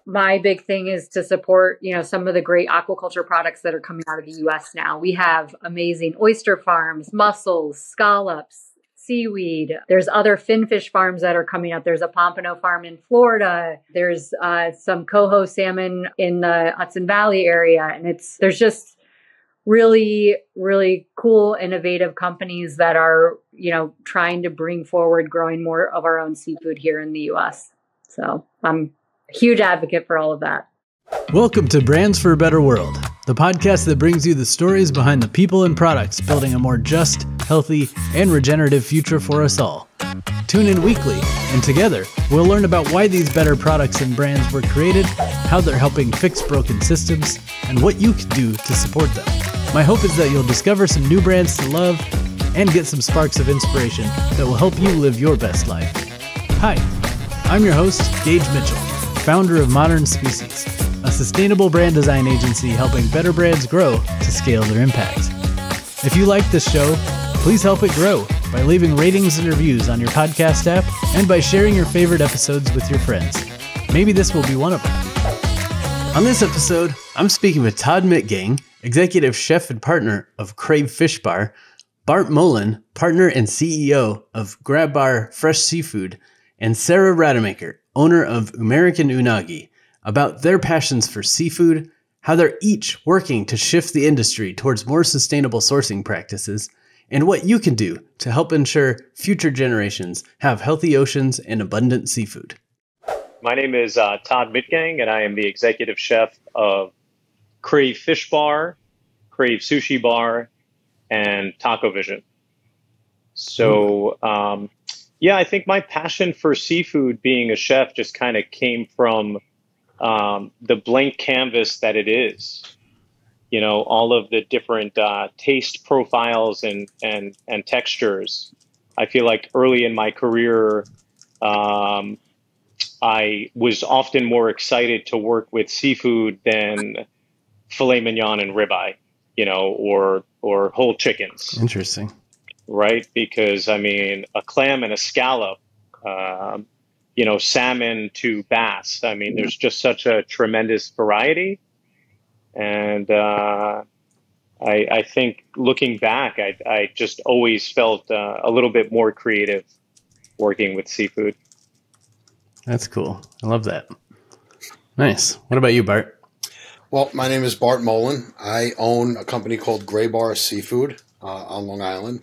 my big thing is to support, some of the great aquaculture products that are coming out of the US now. We have amazing oyster farms, mussels, scallops, seaweed. There's other finfish farms that are coming up. There's a pompano farm in Florida. There's some coho salmon in the Hudson Valley area. And there's just really, really cool, innovative companies that are, trying to bring forward growing more of our own seafood here in the US. So I'm a huge advocate for all of that. Welcome to Brands for a Better World, the podcast that brings you the stories behind the people and products building a more just, healthy, and regenerative future for us all. Tune in weekly, and together, we'll learn about why these better products and brands were created, how they're helping fix broken systems, and what you can do to support them. My hope is that you'll discover some new brands to love and get some sparks of inspiration that will help you live your best life. Hi, I'm your host, Gage Mitchell, founder of Modern Species, a sustainable brand design agency helping better brands grow to scale their impact. If you like this show, please help it grow by leaving ratings and reviews on your podcast app and by sharing your favorite episodes with your friends. Maybe this will be one of them. On this episode, I'm speaking with Todd Mitgang, executive chef and partner of Crave Fishbar, Bart Molin, partner and CEO of Gra-Bar Fresh Seafood, and Sara Rademaker, owner of American Unagi, about their passions for seafood, how they're each working to shift the industry towards more sustainable sourcing practices, and what you can do to help ensure future generations have healthy oceans and abundant seafood. My name is Todd Mitgang, and I am the executive chef of Crave Fishbar, Crave Sushi Bar, and Taco Vision. So, I think my passion for seafood being a chef just kind of came from the blank canvas that it is. All of the different taste profiles and textures. I feel like early in my career, I was often more excited to work with seafood than filet mignon and ribeye, or whole chickens. Interesting. Right? Because, a clam and a scallop, salmon to bass. There's just such a tremendous variety. And I think looking back, I just always felt a little bit more creative working with seafood. That's cool. I love that. Nice. What about you, Bart? Well, my name is Bart Molin. I own a company called Gra-Bar Seafood on Long Island.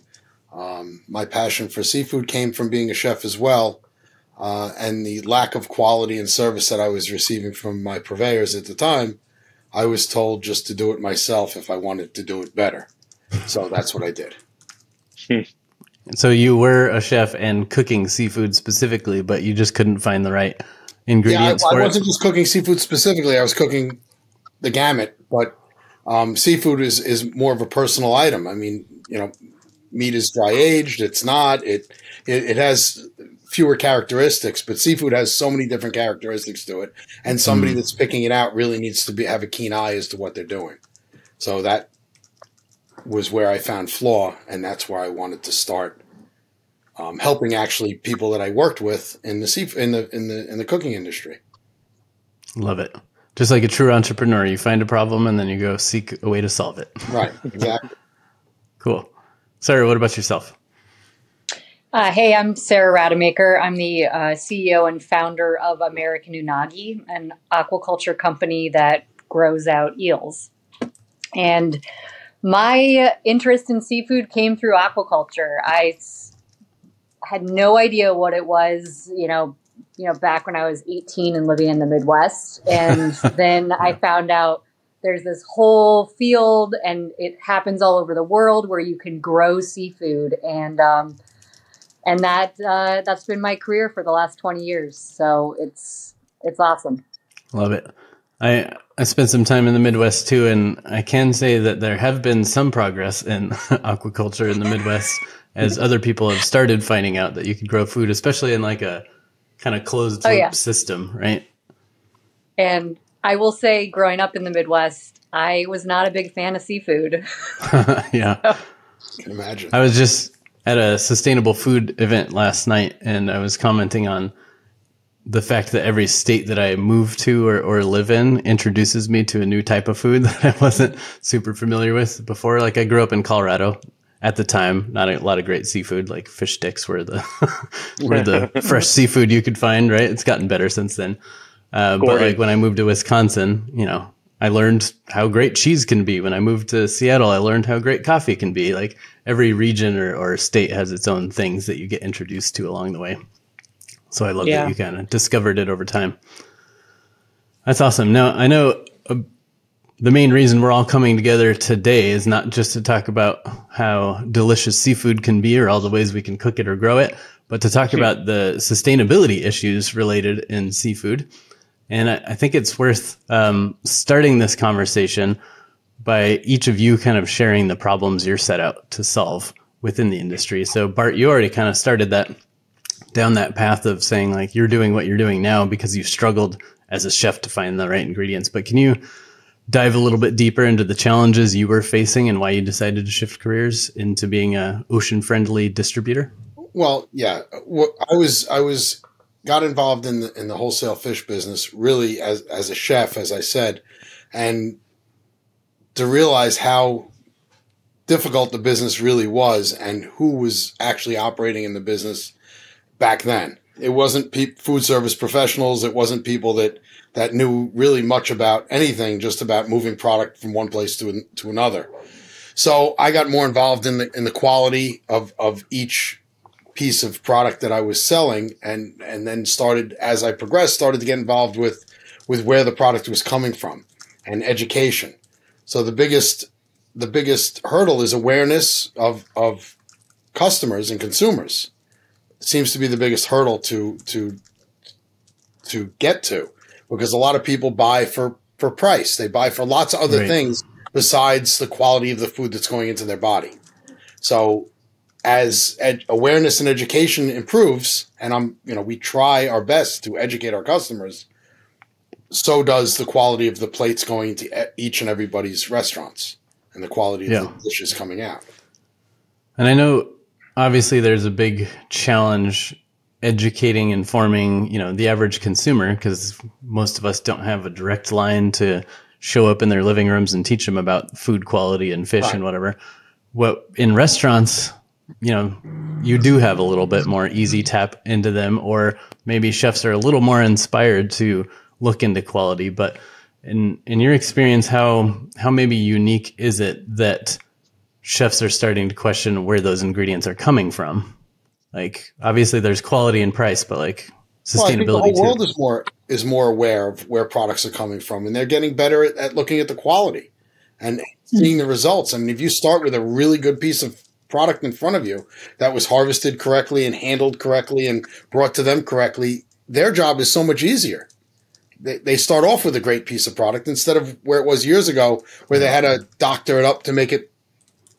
My passion for seafood came from being a chef as well, and the lack of quality and service that I was receiving from my purveyors at the time. I was told just to do it myself if I wanted to do it better. So that's what I did. So you were a chef and cooking seafood specifically, but you just couldn't find the right ingredients for it? I wasn't just cooking seafood specifically. I was cooking the gamut, but seafood is more of a personal item. Meat is dry aged. It's not. It has fewer characteristics, but seafood has so many different characteristics to it, and somebody that's picking it out really needs to have a keen eye as to what they're doing. So that was where I found flaw, and that's where I wanted to start helping actually people that I worked with in the cooking industry. Love it. Just like a true entrepreneur, you find a problem and then you go seek a way to solve it. Right. Exactly. Cool. Sara, what about yourself? Hey, I'm Sara Rademaker. I'm the CEO and founder of American Unagi, an aquaculture company that grows out eels. And my interest in seafood came through aquaculture. I had no idea what it was, back when I was 18 and living in the Midwest. And then I found out there's this whole field and it happens all over the world where you can grow seafood. And that's been my career for the last 20 years. So it's awesome. Love it. I spent some time in the Midwest too, and I can say that there have been some progress in aquaculture in the Midwest as other people have started finding out that you can grow food, especially in like a kind of closed loop system, right? And I will say, growing up in the Midwest, I was not a big fan of seafood. Yeah. I can imagine. I was just at a sustainable food event last night, and I was commenting on the fact that every state that I move to or live in introduces me to a new type of food that I wasn't super familiar with before. Like I grew up in Colorado at the time, not a lot of great seafood, like fish sticks were the, were the fresh seafood you could find, right? It's gotten better since then. But like when I moved to Wisconsin, you know, I learned how great cheese can be. When I moved to Seattle, I learned how great coffee can be. Like every region or state has its own things that you get introduced to along the way. So I love that you kind of discovered it over time. That's awesome. Now, I know the main reason we're all coming together today is not just to talk about how delicious seafood can be or all the ways we can cook it or grow it, but to talk about the sustainability issues related in seafood. And I think it's worth starting this conversation by each of you kind of sharing the problems you're set out to solve within the industry. So Bart, you already kind of started down that path of saying like you're doing what you're doing now because you struggled as a chef to find the right ingredients. But can you dive a little bit deeper into the challenges you were facing and why you decided to shift careers into being a ocean-friendly distributor? Well, yeah, I got involved in the wholesale fish business really as a chef, as I said, and to realize how difficult the business really was and who was actually operating in the business back then. It wasn't food service professionals. It wasn't people that knew really much about anything, just about moving product from one place to another. So I got more involved in the quality of each piece of product that I was selling, and then as I progressed, started to get involved with where the product was coming from and education. So the biggest hurdle is awareness of customers and consumers. It seems to be the biggest hurdle to get to, because a lot of people buy for price. They buy for lots of other things besides the quality of the food that's going into their body. So as awareness and education improves, and we try our best to educate our customers, so does the quality of the plates going to each and everybody's restaurants and the quality of the dishes coming out. And I know obviously there's a big challenge educating, informing, the average consumer, because most of us don't have a direct line to show up in their living rooms and teach them about food quality and fish and whatever. What in restaurants, you do have a little bit more easy tap into them, or maybe chefs are a little more inspired to look into quality. But in your experience, how maybe unique is it that chefs are starting to question where those ingredients are coming from? Like, obviously there's quality and price, but like sustainability the whole world is more aware of where products are coming from, and they're getting better at looking at the quality and seeing the results. I mean, if you start with a really good piece of product in front of you that was harvested correctly and handled correctly and brought to them correctly, their job is so much easier. They start off with a great piece of product instead of where it was years ago, where they had to doctor it up to make it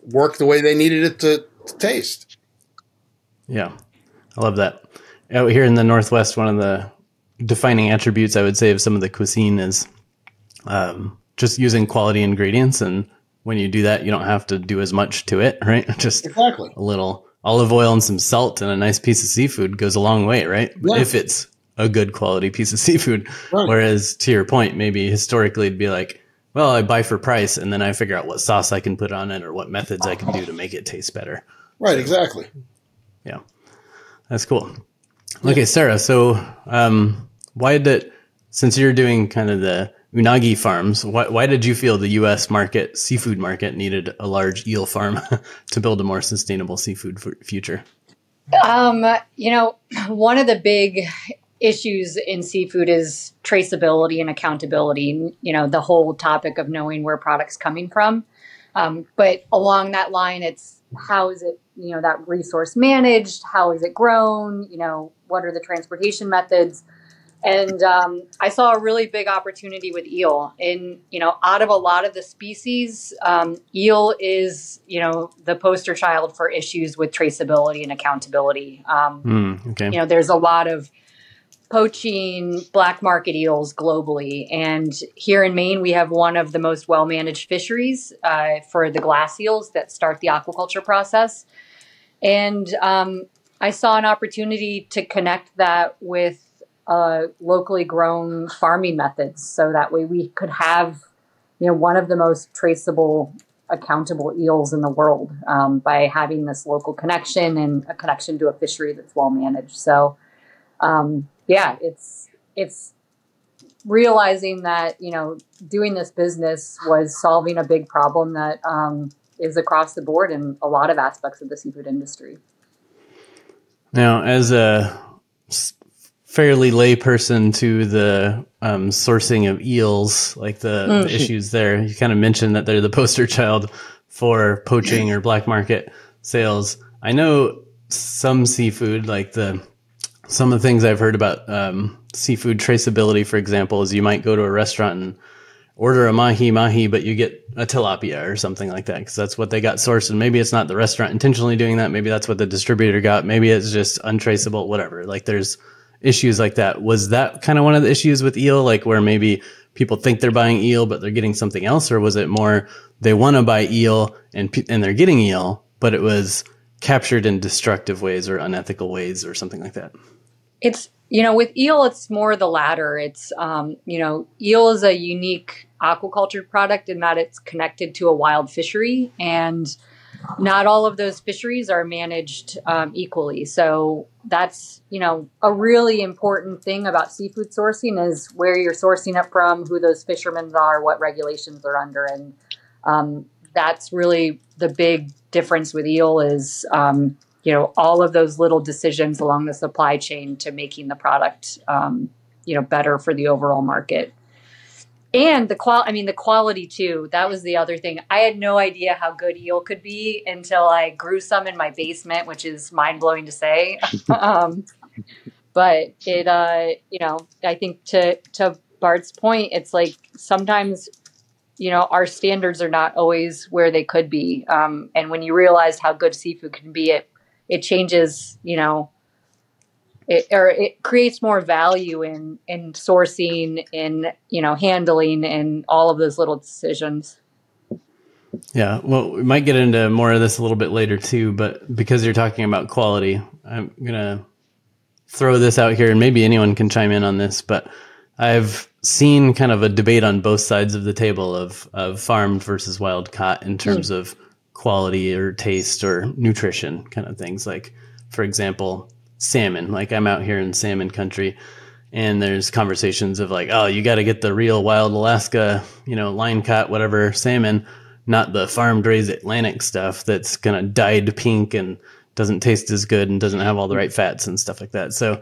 work the way they needed it to taste. Yeah, I love that. Out here in the Northwest, one of the defining attributes I would say of some of the cuisine is just using quality ingredients. And when you do that, you don't have to do as much to it, right? Just a little olive oil and some salt and a nice piece of seafood goes a long way, right? Yeah. If it's a good quality piece of seafood. Right. Whereas to your point, maybe historically it'd be like, well, I buy for price and then I figure out what sauce I can put on it or what methods I can do to make it taste better. Right, exactly. Yeah, that's cool. Okay, Sara, so since you're doing kind of the unagi farms, why did you feel the U.S. seafood market needed a large eel farm to build a more sustainable seafood future? One of the big issues in seafood is traceability and accountability, the whole topic of knowing where product's coming from. But along that line, it's how is it, that resource managed? How is it grown? What are the transportation methods? And I saw a really big opportunity with eel. And, out of a lot of the species, eel is, the poster child for issues with traceability and accountability. Okay. There's a lot of poaching black market eels globally. And here in Maine, we have one of the most well-managed fisheries for the glass eels that start the aquaculture process. And I saw an opportunity to connect that with locally grown farming methods. So that way we could have, one of the most traceable, accountable eels in the world by having this local connection and a connection to a fishery that's well managed. So, it's realizing that, doing this business was solving a big problem that is across the board in a lot of aspects of the seafood industry. Now, as a fairly lay person to the sourcing of eels, like the issues there, you kind of mentioned that they're the poster child for poaching or black market sales. I know some seafood, like some of the things I've heard about seafood traceability, for example, is you might go to a restaurant and order a mahi, but you get a tilapia or something like that because that's what they got sourced. And maybe it's not the restaurant intentionally doing that. Maybe that's what the distributor got. Maybe it's just untraceable, whatever. Like there's issues like that. Was that kind of one of the issues with eel, like where maybe people think they're buying eel, but they're getting something else? Or was it more they want to buy eel and they're getting eel, but it was captured in destructive ways or unethical ways or something like that? It's, with eel, it's more the latter. It's, eel is a unique aquaculture product in that it's connected to a wild fishery, and not all of those fisheries are managed equally. So that's, a really important thing about seafood sourcing is where you're sourcing it from, who those fishermen are, what regulations they're under. And that's really the big difference with eel is, all of those little decisions along the supply chain to making the product, better for the overall market. And the quality too. That was the other thing. I had no idea how good eel could be until I grew some in my basement, which is mind blowing to say. But it, I think to Bart's point, it's like sometimes, our standards are not always where they could be. And when you realize how good seafood can be, it changes, it creates more value in sourcing, in, handling, and all of those little decisions. Yeah. Well, we might get into more of this a little bit later too, but because you're talking about quality, I'm going to throw this out here and maybe anyone can chime in on this, but I've seen kind of a debate on both sides of the table of farmed versus wild caught in terms of quality or taste or nutrition kind of things. Like, for example, salmon. Like I'm out here in salmon country and there's conversations of like, oh, you got to get the real wild Alaska, line caught, whatever salmon, not the farmed raised Atlantic stuff that's kind of dyed pink and doesn't taste as good and doesn't have all the right fats and stuff like that. So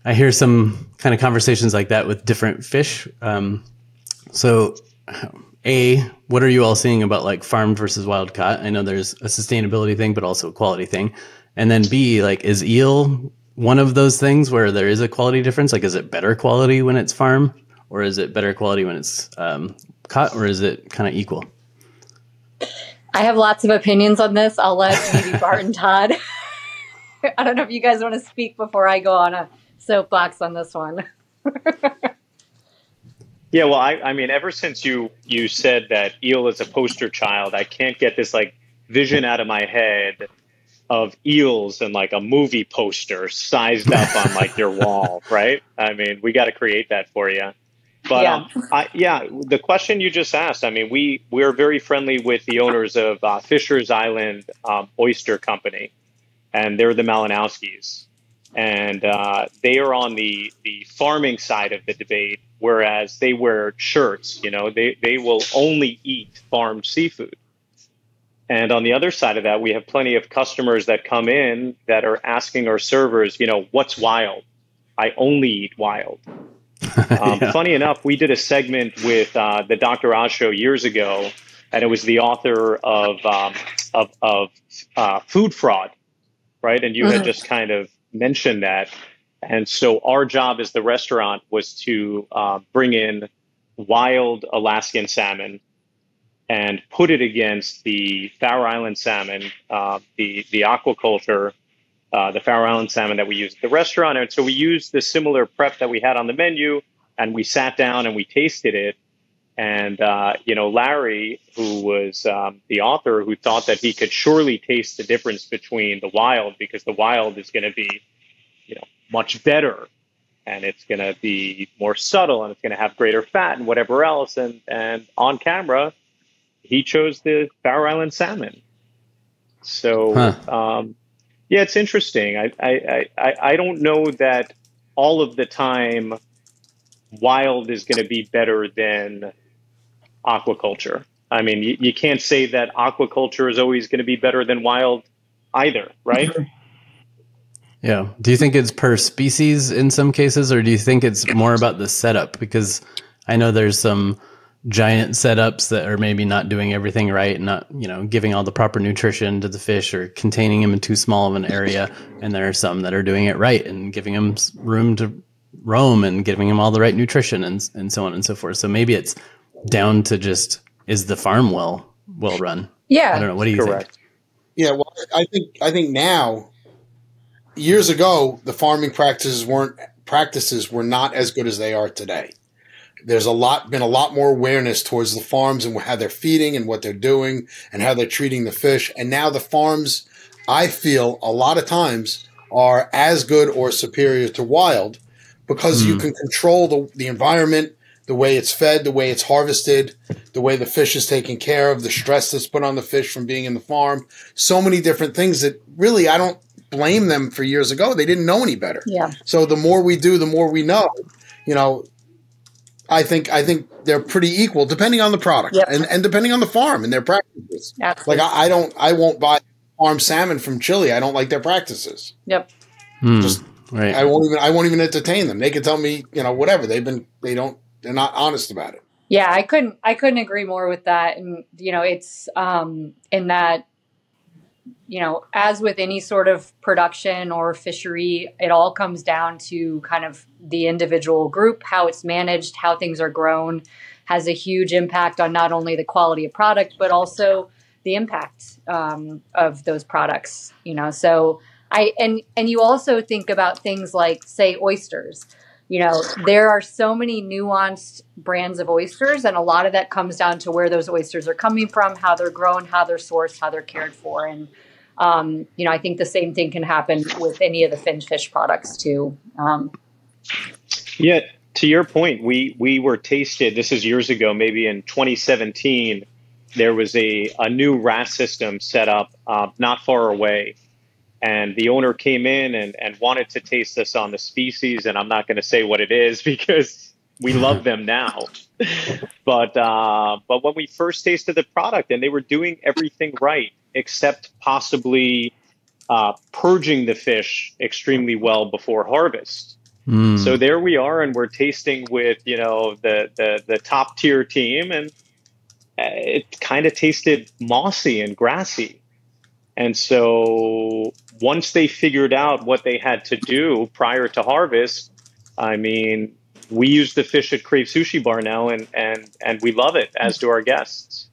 I hear some kind of conversations like that with different fish. So A, what are you all seeing about like farmed versus wild caught? I know there's a sustainability thing, but also a quality thing. And then B, like, is eel one of those things where there is a quality difference? Like, is it better quality when it's farmed, or is it better quality when it's caught, or is it kind of equal? I have lots of opinions on this. I'll let maybe Bart and Todd. I don't know if you guys want to speak before I go on a soapbox on this one. Yeah, well, I mean, ever since you said that eel is a poster child, I can't get this like vision out of my head of eels and like a movie poster sized up on like your wall, right? I mean, we got to create that for you. But the question you just asked, I mean, we're very friendly with the owners of Fisher's Island Oyster Company, and they're the Malinowskis. And they are on the farming side of the debate, whereas they wear shirts, they will only eat farmed seafood. And on the other side of that, we have plenty of customers that come in that are asking our servers, what's wild? I only eat wild. Funny enough, we did a segment with the Dr. Oz show years ago, and it was the author of food fraud, right? And you had just kind of mentioned that. And so our job as the restaurant was to bring in wild Alaskan salmon and put it against the Faroe Island salmon, the aquaculture, the Faroe Island salmon that we use at the restaurant. And so we used the similar prep that we had on the menu, and we sat down and we tasted it. And, Larry, who was the author, who thought that he could surely taste the difference between the wild, because the wild is going to be, much better. and it's going to be more subtle, and it's going to have greater fat and whatever else. And on camera, he chose the Faroe Island salmon. So, yeah, it's interesting. I don't know that all of the time wild is going to be better than aquaculture. I mean, you can't say that aquaculture is always going to be better than wild either, right? Yeah. Do you think it's per species in some cases, or do you think it's more about the setup? Because I know there's some giant setups that are maybe not doing everything right, and not, giving all the proper nutrition to the fish, or containing them in too small of an area. And there are some that are doing it right and giving them room to roam and giving them all the right nutrition and so on and so forth. So maybe it's down to just, is the farm well run? Yeah. I don't know. What do you think? Yeah. Well, I think now, years ago, the farming practices were not as good as they are today. There's been a lot more awareness towards the farms and how they're feeding and what they're doing and how they're treating the fish. And now the farms, I feel a lot of times, are as good or superior to wild, because you can control the environment, the way it's fed, the way it's harvested, the way the fish is taken care of, the stress that's put on the fish from being in the farm. So many different things that really, I don't blame them for years ago. They didn't know any better. Yeah. So the more we do, the more we know. I think they're pretty equal, depending on the product and depending on the farm and their practices. Absolutely. Like I won't buy farm salmon from Chile. I don't like their practices. Yep. Right. I won't even entertain them. They can tell me, whatever. They're not honest about it. Yeah, I couldn't agree more with that. And, it's in that, as with any sort of production or fishery, it all comes down to kind of the individual group, how it's managed, how things are grown, has a huge impact on not only the quality of product, but also the impact of those products, So and you also think about things like, say, oysters. There are so many nuanced brands of oysters, and a lot of that comes down to where those oysters are coming from, how they're grown, how they're sourced, how they're cared for. And, I think the same thing can happen with any of the fish products too. Yeah, to your point, we were tasted, this is years ago, maybe in 2017, there was a new RAS system set up not far away. And the owner came in and wanted to taste us on the species. And I'm not going to say what it is because we love them now. But when we first tasted the product, and they were doing everything right, except possibly purging the fish extremely well before harvest. So there we are, and we're tasting with, the top tier team, and it kind of tasted mossy and grassy. And so once they figured out what they had to do prior to harvest, I mean, we use the fish at Crave Fishbar now, and we love it, as do our guests.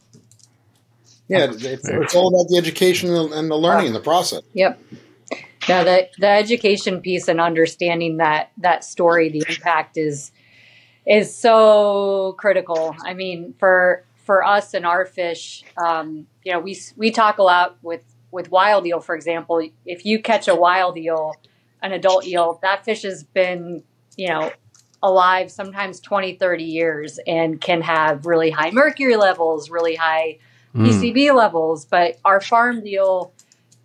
Yeah, it's all about the education and the learning in the process. Yep. Yeah, the education piece and understanding that story, the impact is so critical. I mean, for us and our fish, we talk a lot with wild eel, for example. If you catch a wild eel, an adult eel, that fish has been, alive sometimes 20, 30 years and can have really high mercury levels, really high PCB levels. But our farmed eel,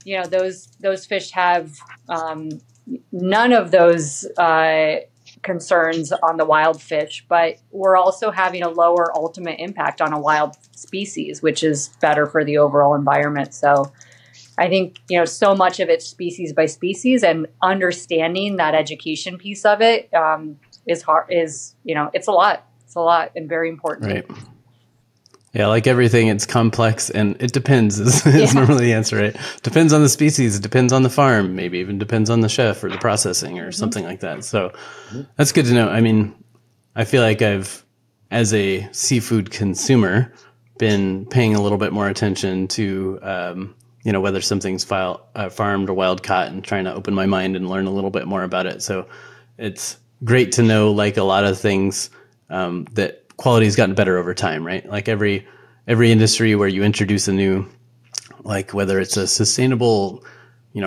those fish have none of those concerns on the wild fish, but we're also having a lower ultimate impact on a wild species, which is better for the overall environment. So I think, so much of it species by species, and understanding that education piece of it is hard, it's a lot. It's a lot and very important. Right. Yeah, like everything, it's complex, and it depends is normally the answer, right? Depends on the species, it depends on the farm, maybe even depends on the chef or the processing or something like that. So that's good to know. I mean, I feel like I've, as a seafood consumer, been paying a little bit more attention to, whether something's farmed or wild caught, and trying to open my mind and learn a little bit more about it. So it's great to know, like a lot of things, that quality has gotten better over time, right? Like every industry where you introduce a new, like whether it's a sustainable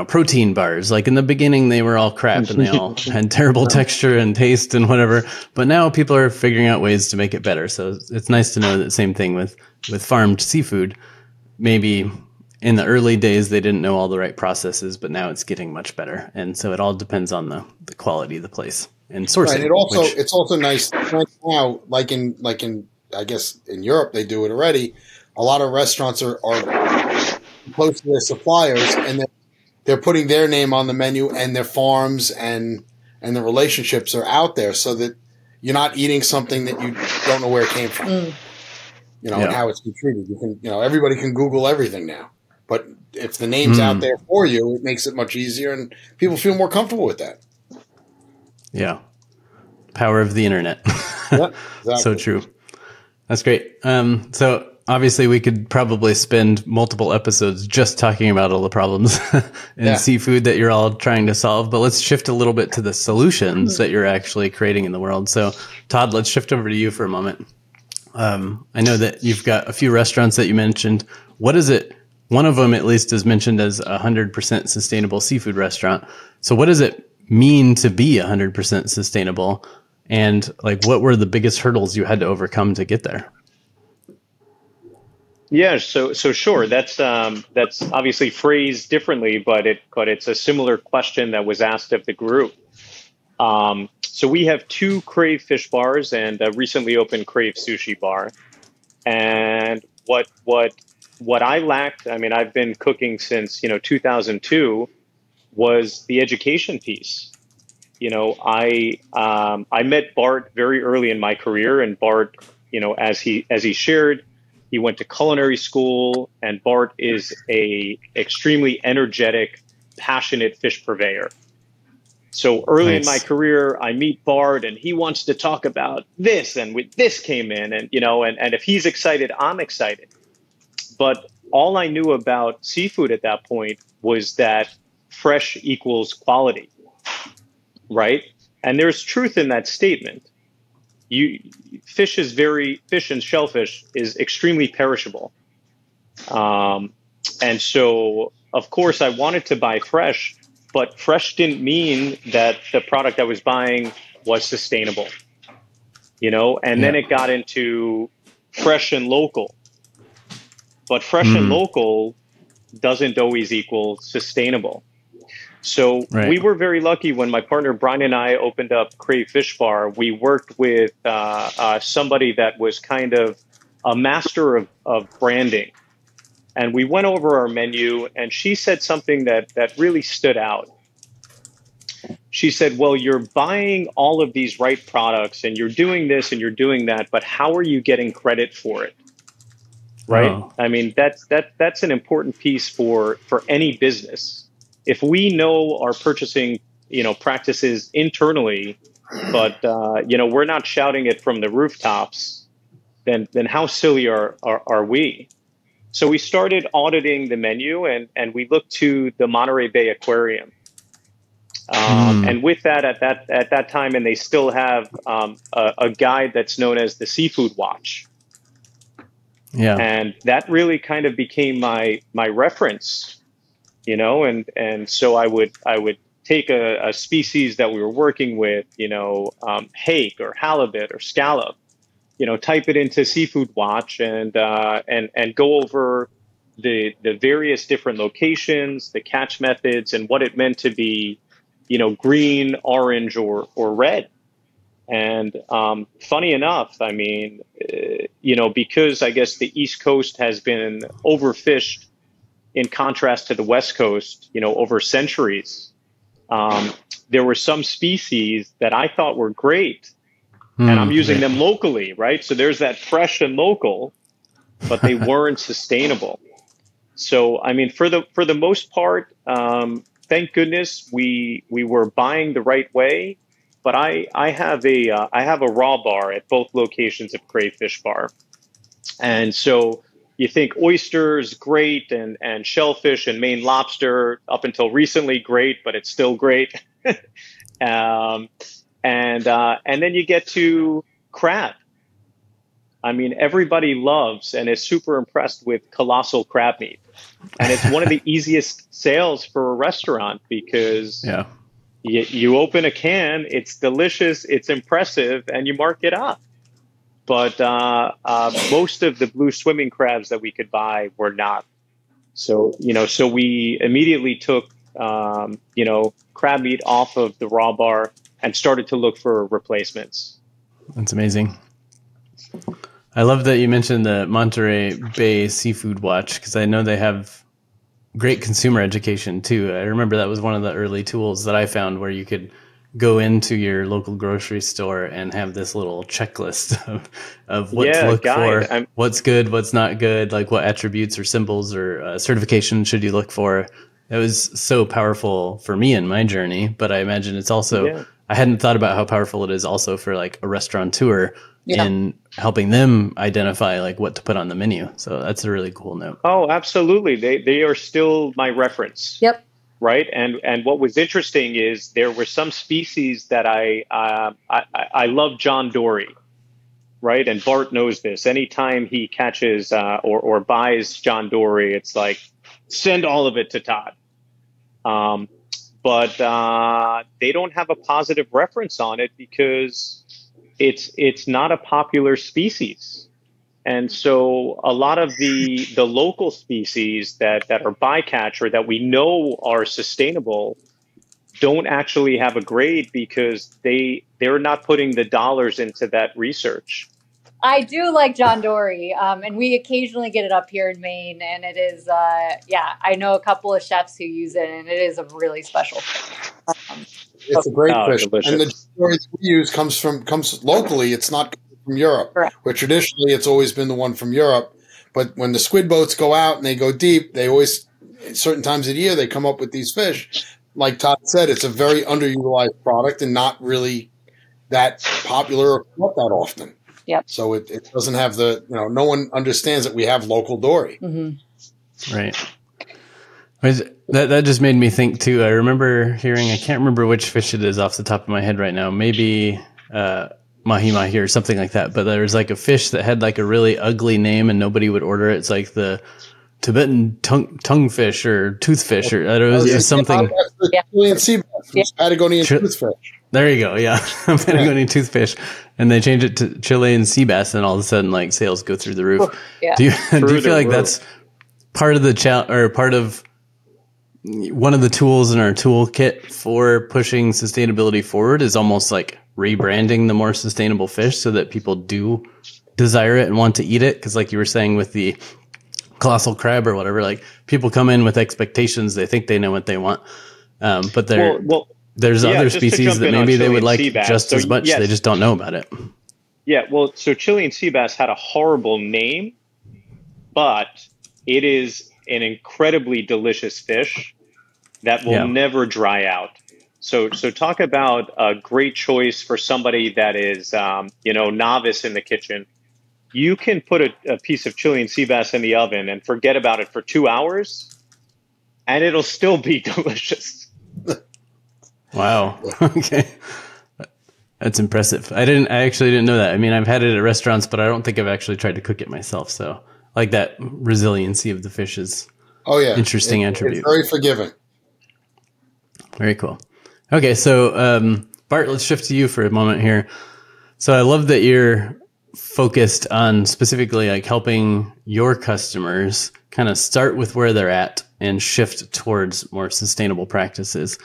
protein bars. Like in the beginning, they were all crap and they all had terrible texture and taste and whatever. But now people are figuring out ways to make it better. So it's nice to know that same thing with farmed seafood. Maybe in the early days, they didn't know all the right processes, but now it's getting much better. And so it all depends on the quality of the place and sourcing. Right. It's also nice right now, like in I guess in Europe they do it already. A lot of restaurants are close to their suppliers, and they're putting their name on the menu, and their farms and the relationships are out there, so that you're not eating something that you don't know where it came from. And how it's been treated. You can, everybody can Google everything now. But if the name's out there for you, it makes it much easier, and people feel more comfortable with that. Yeah. Power of the internet. Yeah, exactly. So true. That's great. So obviously we could probably spend multiple episodes just talking about all the problems in seafood that you're all trying to solve, but let's shift a little bit to the solutions that you're actually creating in the world. So Todd, let's shift over to you for a moment. I know that you've got a few restaurants that you mentioned. What is it? One of them at least is mentioned as a 100% sustainable seafood restaurant. So what does it mean to be 100% sustainable? And like, what were the biggest hurdles you had to overcome to get there? Yeah, so sure. That's obviously phrased differently, but it's a similar question that was asked of the group. So we have 2 Crave Fishbars and a recently opened Crave Sushi Bar. And what I lacked, I mean, I've been cooking since 2002, was the education piece. I met Bart very early in my career, and Bart, as he shared, he went to culinary school, and Bart is a extremely energetic, passionate fish purveyor. So early in my career, I meet Bart, and he wants to talk about this, and this came in, and and if he's excited, I'm excited. But all I knew about seafood at that point was that fresh equals quality, right? And there's truth in that statement. Fish and shellfish is extremely perishable. And so, of course, I wanted to buy fresh, but fresh didn't mean that the product I was buying was sustainable, and then it got into fresh and local. But fresh and local doesn't always equal sustainable. So we were very lucky when my partner Brian and I opened up Crave Fishbar. We worked with somebody that was kind of a master of branding. And we went over our menu, and she said something that really stood out. She said, well, you're buying all of these right products, and you're doing this and you're doing that, but how are you getting credit for it? Right? Oh. I mean, that's an important piece for any business. If we know our purchasing, practices internally, but we're not shouting it from the rooftops, then how silly are we? So we started auditing the menu, and we looked to the Monterey Bay Aquarium, and with that at that time, and they still have a guide that's known as the Seafood Watch. Yeah, and that really kind of became my reference. And so I would take a species that we were working with, hake or halibut or scallop, type it into Seafood Watch and go over the various different locations, the catch methods, and what it meant to be, green, orange, or red. And funny enough, I mean, because I guess the East Coast has been overfished in contrast to the West Coast, over centuries, there were some species that I thought were great, and I'm using them locally, right? So there's that fresh and local, but they weren't sustainable. So, I mean, for the most part, thank goodness we were buying the right way. But I have a raw bar at both locations of Crave Fishbar, and so. You think oysters, great, and shellfish and Maine lobster, up until recently, great, but it's still great. And then you get to crab. I mean, everybody loves and is super impressed with colossal crab meat. And it's one of the easiest sales for a restaurant because you open a can, it's delicious, it's impressive, and you mark it up. But most of the blue swimming crabs that we could buy were not. So, so we immediately took, crab meat off of the raw bar and started to look for replacements. That's amazing. I love that you mentioned the Monterey Bay Seafood Watch, because I know they have great consumer education too. I remember that was one of the early tools that I found where you could go into your local grocery store and have this little checklist of what to look for, what's good, what's not good, like what attributes or symbols or certification should you look for. It was so powerful for me in my journey, but I imagine it's also, I hadn't thought about how powerful it is also for like a restaurateur in helping them identify like what to put on the menu. So that's a really cool note. Oh, absolutely. They are still my reference. Yep. Right. And what was interesting is there were some species that I love John Dory. Right. And Bart knows this. Anytime he catches or buys John Dory, it's like, send all of it to Todd. But they don't have a positive reference on it because it's not a popular species. And so a lot of the local species that are bycatch or that we know are sustainable don't actually have a grade because they're not putting the dollars into that research. I do like John Dory, and we occasionally get it up here in Maine, and it is, I know a couple of chefs who use it, and it is a really special fish. It's a great fish. Delicious. And the John Dory that we use comes locally. It's not from Europe, correct. Where traditionally it's always been the one from Europe. But when the squid boats go out and they go deep, they always, at certain times of the year, they come up with these fish. Like Todd said, it's a very underutilized product and not really that popular or caught that often. Yep. So it doesn't have no one understands that we have local dory. Mm-hmm. Right. That just made me think too. I remember hearing, I can't remember which fish it is off the top of my head right now. Maybe mahi-mahi or something like that. But there was like a fish that had like a really ugly name and nobody would order it. It's like the Tibetan tonguefish or toothfish or it was something. Chilean sea bass, Patagonian toothfish. There you go. Yeah. Patagonian toothfish. And they changed it to Chilean sea bass and all of a sudden like sales go through the roof. Yeah. Do you feel like that's part of the or part of one of the tools in our toolkit for pushing sustainability forward is almost like rebranding the more sustainable fish so that people do desire it and want to eat it? Because like you were saying with the colossal crab or whatever, like people come in with expectations. They think they know what they want. But there's other species that maybe they would like just as much. Yes. They just don't know about it. Yeah. Well, so Chilean sea bass had a horrible name, but it is an incredibly delicious fish that will never dry out. So talk about a great choice for somebody that is, novice in the kitchen. You can put a piece of Chilean sea bass in the oven and forget about it for 2 hours, and it'll still be delicious. Wow. Okay. That's impressive. I actually didn't know that. I mean, I've had it at restaurants, but I don't think I've actually tried to cook it myself. So like that resiliency of the fish is interesting attribute. It's very forgiving. Very cool. Okay. So, Bart, let's shift to you for a moment here. So I love that you're focused on specifically like helping your customers kind of start with where they're at and shift towards more sustainable practices.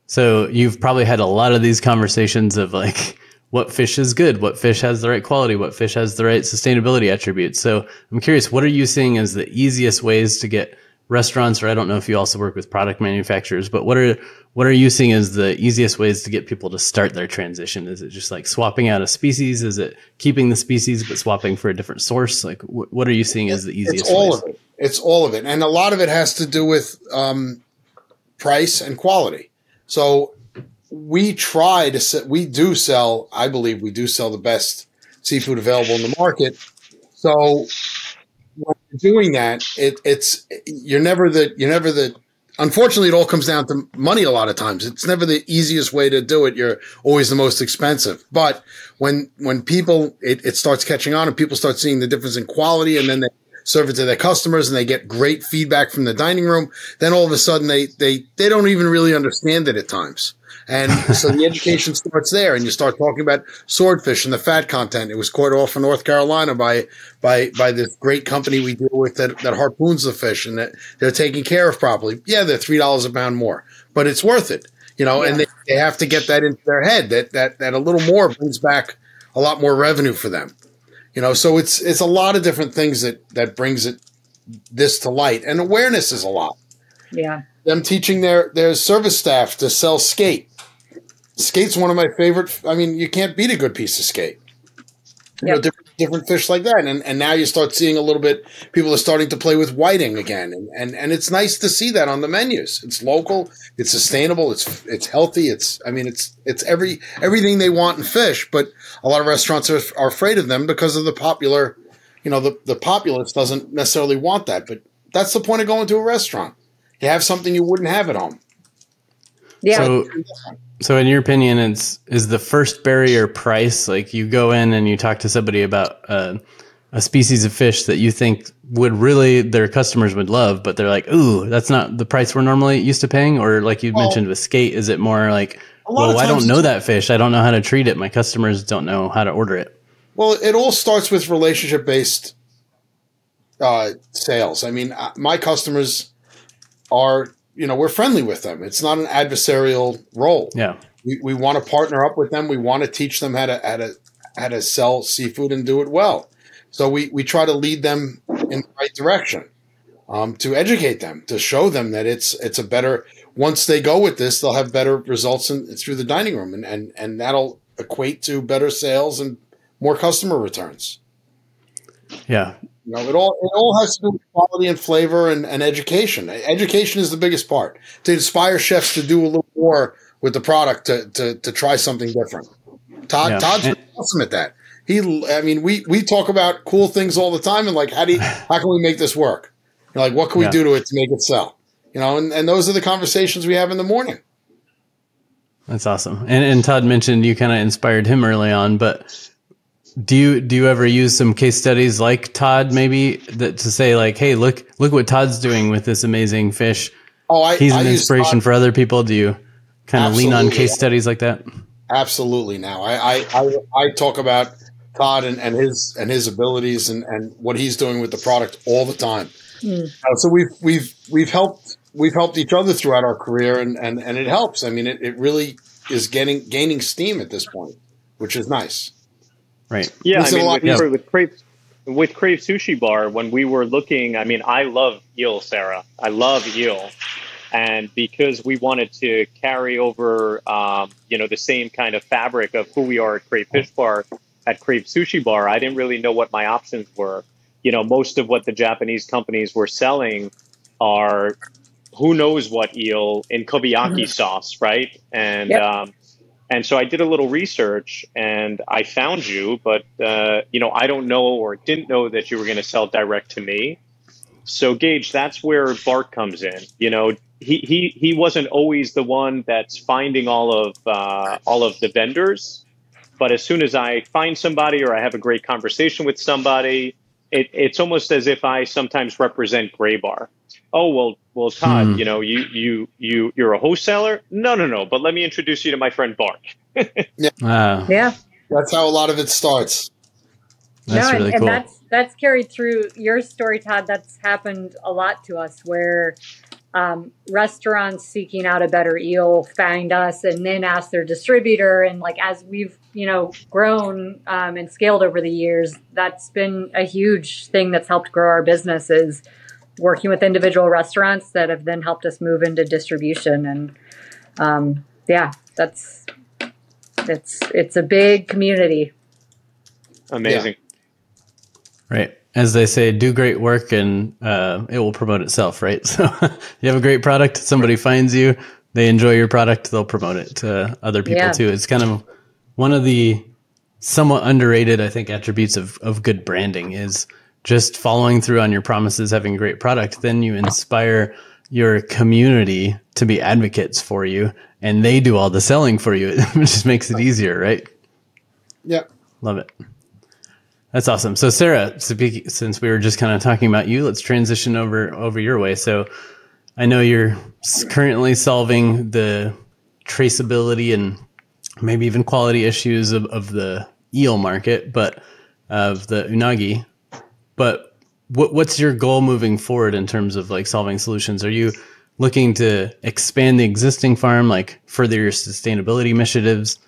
So you've probably had a lot of these conversations of like, what fish is good, what fish has the right quality, what fish has the right sustainability attributes. So I'm curious, what are you seeing as the easiest ways to get restaurants, or I don't know if you also work with product manufacturers, but what are you seeing as the easiest ways to get people to start their transition? Is it just like swapping out a species? Is it keeping the species but swapping for a different source? Like what are you seeing as the easiest ways? It's all of it. And a lot of it has to do with price and quality. So we do sell the best seafood available in the market. So when you're doing that, you're never the unfortunately, it all comes down to money a lot of times. It's never the easiest way to do it. You're always the most expensive. But when people, it starts catching on and people start seeing the difference in quality, and then they serve it to their customers and they get great feedback from the dining room, then all of a sudden they don't even really understand it at times. And so the education starts there, and you start talking about swordfish and the fat content. It was caught off in North Carolina by this great company we deal with that harpoons the fish, and that they're taken care of properly. Yeah, they're $3 a pound more, but it's worth it, and they have to get that into their head that a little more brings back a lot more revenue for them. So it's a lot of different things that brings this to light, and awareness is a lot. Yeah. Them teaching their service staff to sell skate. Skate's one of my favorite. I mean, you can't beat a good piece of skate. Different fish like that. And now you start seeing a little bit, people are starting to play with whiting again. And it's nice to see that on the menus. It's local, it's sustainable, it's healthy. It's everything they want in fish, but a lot of restaurants are afraid of them because of the popular, the populace doesn't necessarily want that. But that's the point of going to a restaurant. You have something you wouldn't have at home. Yeah. So in your opinion, is the first barrier price? Like, you go in and you talk to somebody about a species of fish that you think their customers would love, but they're like, ooh, that's not the price we're normally used to paying? Or like you mentioned with skate, is it more like, well, I don't know that fish, I don't know how to treat it, my customers don't know how to order it? Well, it all starts with relationship-based sales. I mean, my customers are, we're friendly with them. It's not an adversarial role. Yeah. We want to partner up with them. We want to teach them how to sell seafood and do it well. So we try to lead them in the right direction, to educate them, to show them that it's a better, once they go with this, they'll have better results through the dining room, and that'll equate to better sales and more customer returns. Yeah. It all has to do with quality and flavor and education. Education is the biggest part, to inspire chefs to do a little more with the product, to try something different. Todd's awesome at that. We talk about cool things all the time, and like, how can we make this work? Like, what can we do to it to make it sell? And those are the conversations we have in the morning. That's awesome. And Todd mentioned you kind of inspired him early on, but do you ever use some case studies like Todd, maybe, to say like, hey, look what Todd's doing with this amazing fish? He's an inspiration for other people. Do you kind of lean on case studies like that? Absolutely. Now I talk about Todd and his abilities and what he's doing with the product all the time. So we've helped each other throughout our career, and it helps. I mean, it really is gaining steam at this point, which is nice. Right. Yeah, with Crave Sushi Bar, when we were looking, I love eel, Sarah. I love eel. And because we wanted to carry over, the same kind of fabric of who we are at Crave Fishbar, at Crave Sushi Bar, I didn't really know what my options were. Most of what the Japanese companies were selling are who knows what eel in kobayaki sauce, right? And and so I did a little research, and I found you, but I don't know or didn't know that you were going to sell direct to me. So Gage, that's where Bart comes in. He wasn't always the one that's finding all of the vendors, but as soon as I find somebody or I have a great conversation with somebody, it's almost as if I sometimes represent Gra-Bar. Oh, well, Todd, you're a wholesaler? No. But let me introduce you to my friend Bart. Yeah. That's how a lot of it starts. That's really cool. And that's carried through your story, Todd. That's happened a lot to us, where restaurants seeking out a better eel find us and then ask their distributor. And like, as we've, grown and scaled over the years, that's been a huge thing that's helped grow our business, is working with individual restaurants that have then helped us move into distribution. And it's a big community. Amazing. Yeah. Right. As they say, do great work and it will promote itself, right? So you have a great product, somebody finds you, they enjoy your product, they'll promote it to other people too. It's kind of one of the somewhat underrated, I think, attributes of good branding is just following through on your promises, having a great product. Then you inspire your community to be advocates for you, and they do all the selling for you. It just makes it easier, right? Yeah. Love it. That's awesome. So Sara, since we were just kind of talking about you, let's transition over your way. So I know you're currently solving the traceability and maybe even quality issues of the eel market, but of the unagi. But what's your goal moving forward in terms of like solving solutions? Are you looking to expand the existing farm, like further your sustainability initiatives,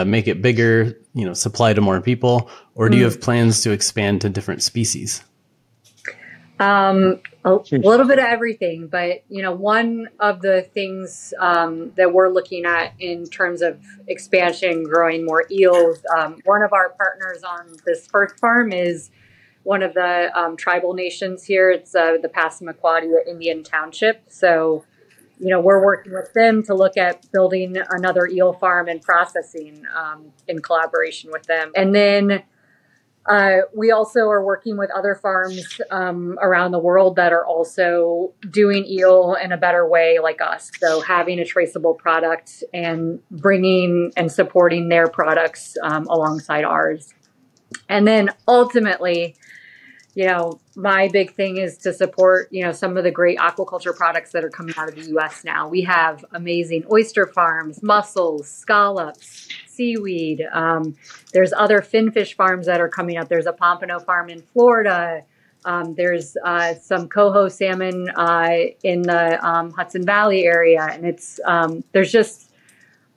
make it bigger, supply to more people, or do you have plans to expand to different species? A little bit of everything, but one of the things that we're looking at in terms of expansion, growing more eels. One of our partners on this first farm is one of the tribal nations here. It's the Passamaquoddy Indian Township. So, we're working with them to look at building another eel farm and processing in collaboration with them. And then we also are working with other farms around the world that are also doing eel in a better way like us. So having a traceable product and bringing and supporting their products alongside ours. And then ultimately, my big thing is to support, some of the great aquaculture products that are coming out of the U.S. now. We have amazing oyster farms, mussels, scallops, seaweed. There's other finfish farms that are coming up. There's a pompano farm in Florida. There's some coho salmon in the Hudson Valley area. And it's there's just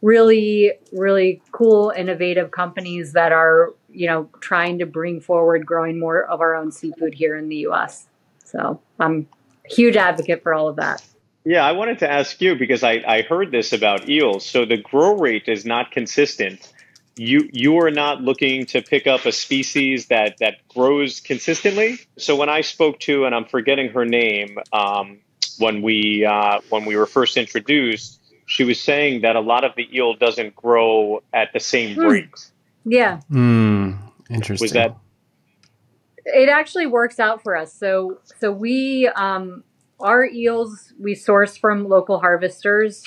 really, really cool, innovative companies that are, trying to bring forward growing more of our own seafood here in the U.S. So I'm a huge advocate for all of that. Yeah, I wanted to ask you because I heard this about eels. So the grow rate is not consistent. You are not looking to pick up a species that grows consistently. So when I spoke to, and I'm forgetting her name, when we were first introduced, she was saying that a lot of the eel doesn't grow at the same rate. Yeah. Interesting. Was that? It actually works out for us. So we, our eels, we source from local harvesters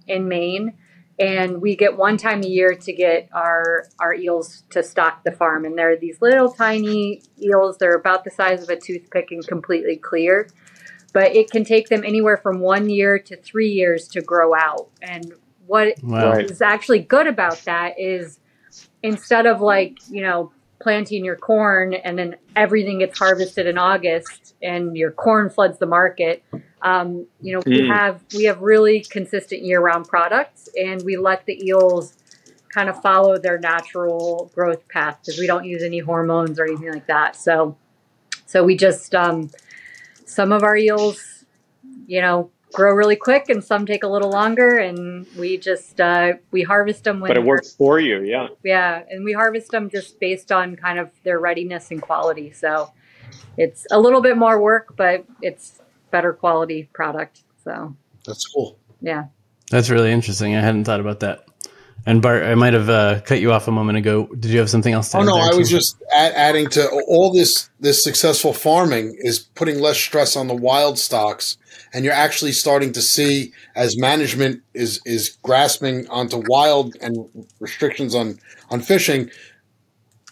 in Maine, and we get one time a year to get our eels to stock the farm. And they're these little tiny eels. They're about the size of a toothpick and completely clear. But it can take them anywhere from 1 year to 3 years to grow out. And what is actually good about that is instead of planting your corn and then everything gets harvested in August and your corn floods the market, we have really consistent year-round products, and we let the eels kind of follow their natural growth path because we don't use any hormones or anything like that. So we just some of our eels, grow really quick, and some take a little longer, and we just we harvest them when. But it works for you, yeah. Yeah, and we harvest them just based on kind of their readiness and quality. So it's a little bit more work, but it's better quality product. So that's cool. Yeah, that's really interesting. I hadn't thought about that. And Bart, I might have cut you off a moment ago. Did you have something else to add? Oh, no, I was just adding to all this successful farming is putting less stress on the wild stocks. And you're actually starting to see, as management is grasping onto wild and restrictions on fishing,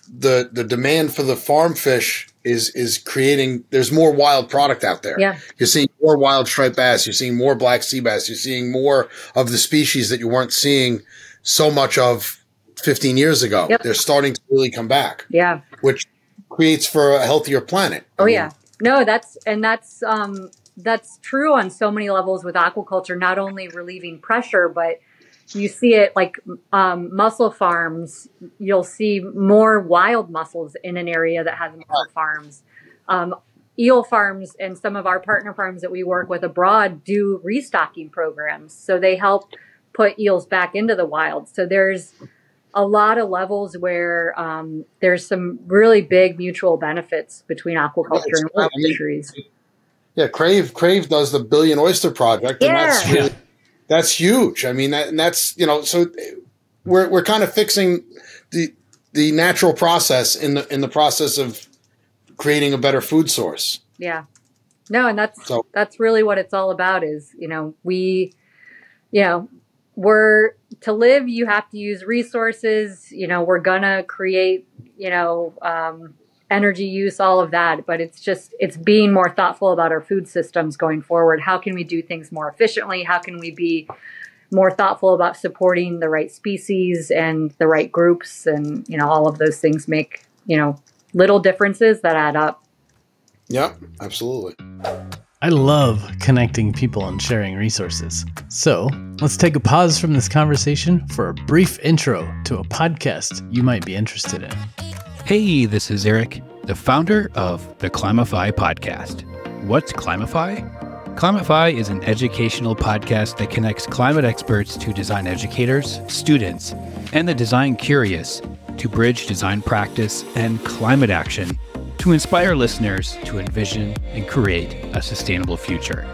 the demand for the farm fish is creating, there's more wild product out there. Yeah. You're seeing more wild striped bass. You're seeing more black sea bass. You're seeing more of the species that you weren't seeing so much of 15 years ago. Yep. They're starting to really come back. Yeah. Which creates for a healthier planet. Yeah. No, that's true on so many levels with aquaculture, not only relieving pressure, but you see it like mussel farms. You'll see more wild mussels in an area that has mussel farms. Eel farms and some of our partner farms that we work with abroad do restocking programs. So they help put eels back into the wild. So there's a lot of levels where there's some really big mutual benefits between aquaculture and wild fisheries. Yeah, Crave does the Billion Oyster Project, and that's huge. I mean, that's so we're kind of fixing the natural process in the process of creating a better food source. Yeah. No, and that's really what it's all about is, we're to live, you have to use resources, we're gonna create, energy use, all of that, but it's being more thoughtful about our food systems going forward. How can we do things more efficiently? How can we be more thoughtful about supporting the right species and the right groups? And, all of those things make, little differences that add up. Yeah, absolutely. I love connecting people and sharing resources. So let's take a pause from this conversation for a brief intro to a podcast you might be interested in. Hey, this is Eric, the founder of the Climify podcast. What's Climify? Climify is an educational podcast that connects climate experts to design educators, students, and the design curious to bridge design practice and climate action to inspire listeners to envision and create a sustainable future.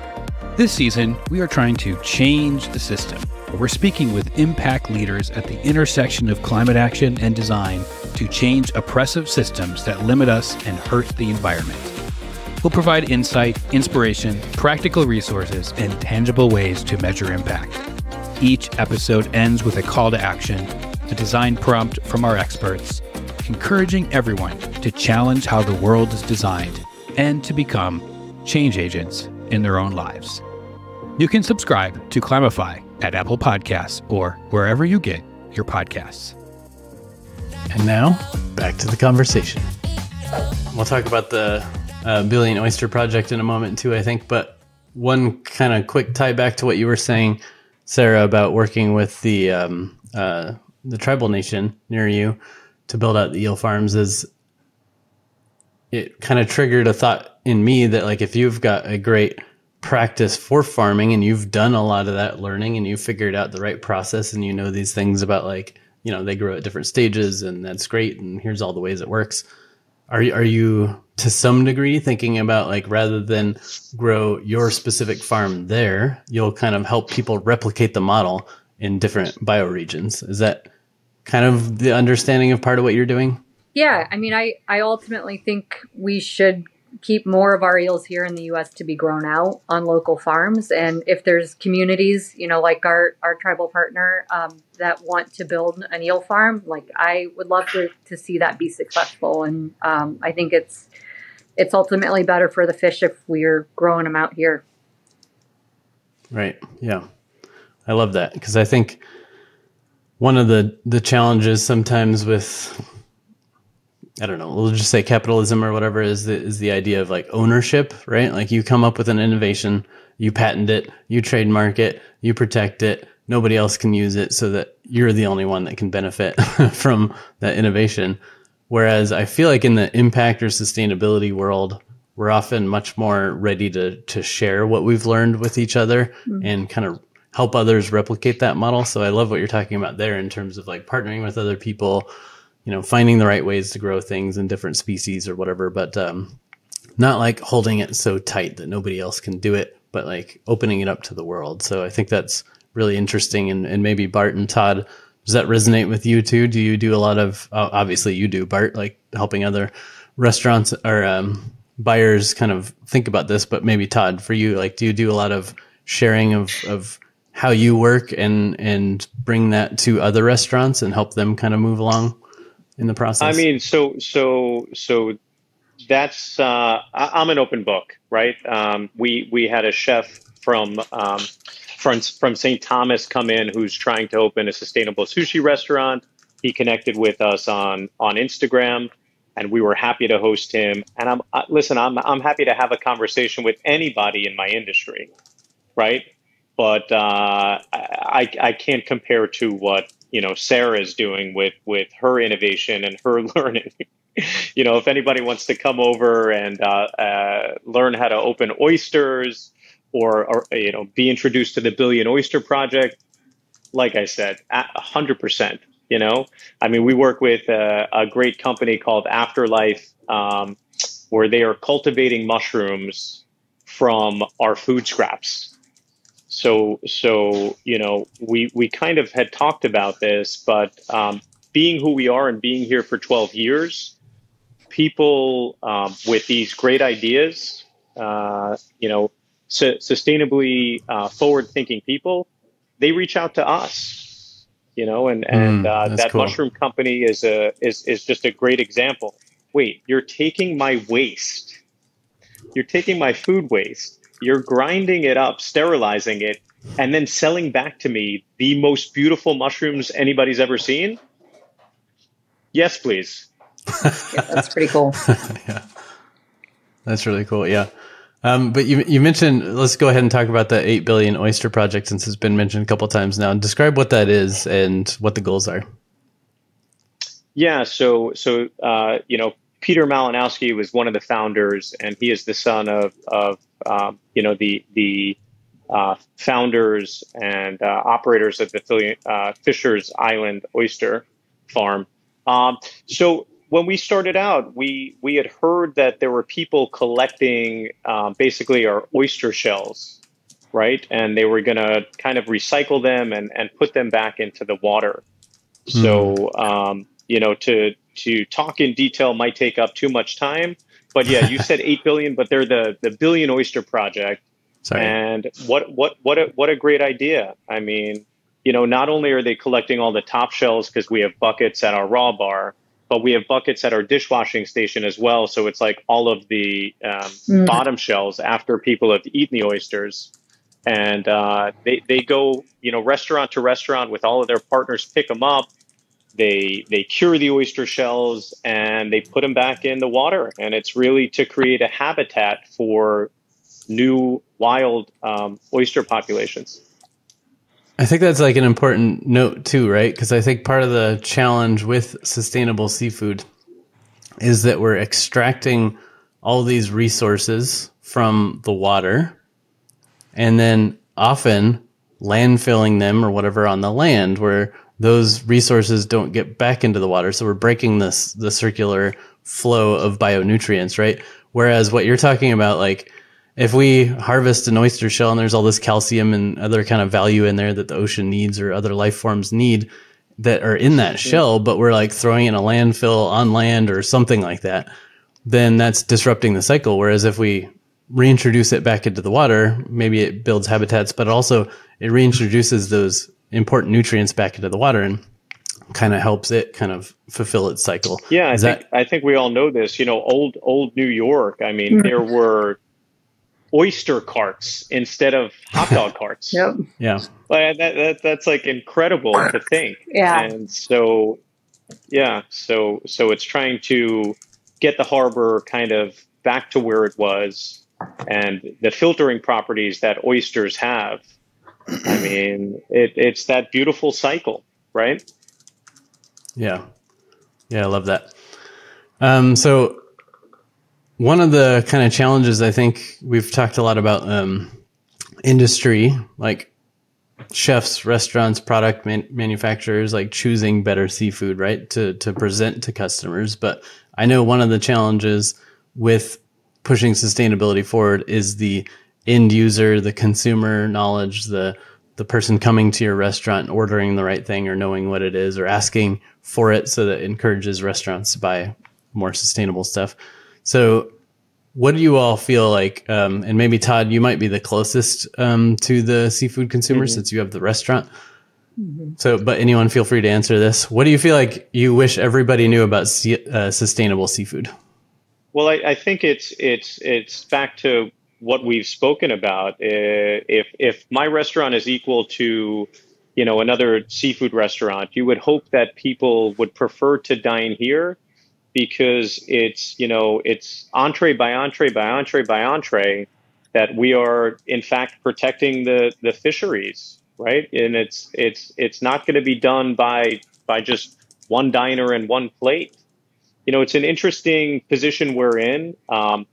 This season, we are trying to change the system. We're speaking with impact leaders at the intersection of climate action and design to change oppressive systems that limit us and hurt the environment. We'll provide insight, inspiration, practical resources, and tangible ways to measure impact. Each episode ends with a call to action, a design prompt from our experts, encouraging everyone to challenge how the world is designed and to become change agents in their own lives. You can subscribe to Climify at Apple Podcasts or wherever you get your podcasts. And now, back to the conversation. We'll talk about the Billion Oyster Project in a moment too, I think, but one kind of quick tie back to what you were saying, Sarah, about working with the tribal nation near you to build out the eel farms, is it kind of triggered a thought in me that, like, if you've got a great practice for farming and you've done a lot of that learning and you figured out the right process and you know these things about, like, they grow at different stages and that's great and here's all the ways it works. Are you to some degree thinking about, like, rather than grow your specific farm there, you'll kind of help people replicate the model in different bioregions? Is that kind of the understanding of part of what you're doing? Yeah. I mean, I ultimately think we should keep more of our eels here in the U.S. to be grown out on local farms. And if there's communities, like our tribal partner that want to build an eel farm, like, I would love to see that be successful. And I think it's ultimately better for the fish if we're growing them out here. Right. Yeah. I love that, because I think one of the challenges sometimes with, I don't know, we'll just say capitalism or whatever, is the idea of, like, ownership, right? Like, you come up with an innovation, you patent it, you trademark it, you protect it, nobody else can use it, so that you're the only one that can benefit from that innovation. Whereas I feel like in the impact or sustainability world, we're often much more ready to share what we've learned with each other and kind of help others replicate that model. So I love what you're talking about there in terms of, like, partnering with other people, finding the right ways to grow things in different species or whatever, but not like holding it so tight that nobody else can do it, but like opening it up to the world. So I think that's really interesting. And maybe Bart and Todd, does that resonate with you too? Do you do a lot of, obviously you do, Bart, like helping other restaurants or buyers kind of think about this, but maybe Todd, for you, like, do you do a lot of sharing of how you work and bring that to other restaurants and help them kind of move along in the process? I mean, so that's I'm an open book, right? We had a chef from St. Thomas come in who's trying to open a sustainable sushi restaurant. He connected with us on Instagram, and we were happy to host him. And I'm happy to have a conversation with anybody in my industry, right? But I can't compare to what Sara is doing with her innovation and her learning. If anybody wants to come over and learn how to open oysters or be introduced to the Billion Oyster Project, like I said, 100%. I mean, we work with a great company called Afterlife, where they are cultivating mushrooms from our food scraps. So we kind of had talked about this, but being who we are and being here for 12 years, people with these great ideas sustainably forward-thinking people, they reach out to us, and that cool. mushroom company is just a great example. Wait, you're taking my waste. You're taking my food waste. You're grinding it up, sterilizing it, and then selling back to me the most beautiful mushrooms anybody's ever seen? Yes, please. Yeah, that's pretty cool. Yeah, that's really cool. Yeah. But you mentioned, let's go ahead and talk about the 8 billion oyster project, since it's been mentioned a couple of times now. Describe what that is and what the goals are. Yeah. So Peter Malinowski was one of the founders, and he is the son of the founders and operators of the Fisher's Island oyster farm. So when we started out, we had heard that there were people collecting basically our oyster shells, right? And they were going to kind of recycle them and put them back into the water. So, to talk in detail might take up too much time. But yeah, you said 8 billion, but they're the Billion Oyster Project. Sorry. And what a great idea. I mean, not only are they collecting all the top shells because we have buckets at our raw bar, but we have buckets at our dishwashing station as well. So it's like all of the bottom shells after people have eaten the oysters. And they go, restaurant to restaurant with all of their partners, pick them up. They cure the oyster shells and they put them back in the water. And it's really to create a habitat for new wild oyster populations. I think that's like an important note too, right? Because I think part of the challenge with sustainable seafood is that we're extracting all these resources from the water and then often landfilling them or whatever on the land, where those resources don't get back into the water. So we're breaking the circular flow of bionutrients, right? Whereas what you're talking about, like, if we harvest an oyster shell and there's all this calcium and other kind of value in there that the ocean needs or other life forms need that are in that shell, but we're like throwing in a landfill on land or something like that, then that's disrupting the cycle. Whereas if we reintroduce it back into the water, maybe it builds habitats, but also it reintroduces those important nutrients back into the water and kind of helps it kind of fulfill its cycle. Yeah, I think we all know this. Old New York, I mean, there were oyster carts instead of hot dog carts. Yep. Yeah. Like that's like incredible to think. Yeah. And so it's trying to get the harbor kind of back to where it was, and the filtering properties that oysters have. I mean, it's that beautiful cycle, right? Yeah. Yeah, I love that. So one of the kind of challenges, I think we've talked a lot about industry, like chefs, restaurants, product manufacturers, like choosing better seafood, right, to present to customers. But I know one of the challenges with pushing sustainability forward is the end user, the consumer knowledge, the person coming to your restaurant and ordering the right thing or knowing what it is or asking for it, so that it encourages restaurants to buy more sustainable stuff. So what do you all feel like, and maybe Todd, you might be the closest to the seafood consumer since you have the restaurant. So, but anyone feel free to answer this. What do you feel like you wish everybody knew about sustainable seafood? Well, I think it's back to what we've spoken about. If my restaurant is equal to, another seafood restaurant, you would hope that people would prefer to dine here, because it's entree by entree by entree by entree that we are in fact protecting the fisheries, right? And it's not going to be done by just one diner and one plate. It's an interesting position we're in.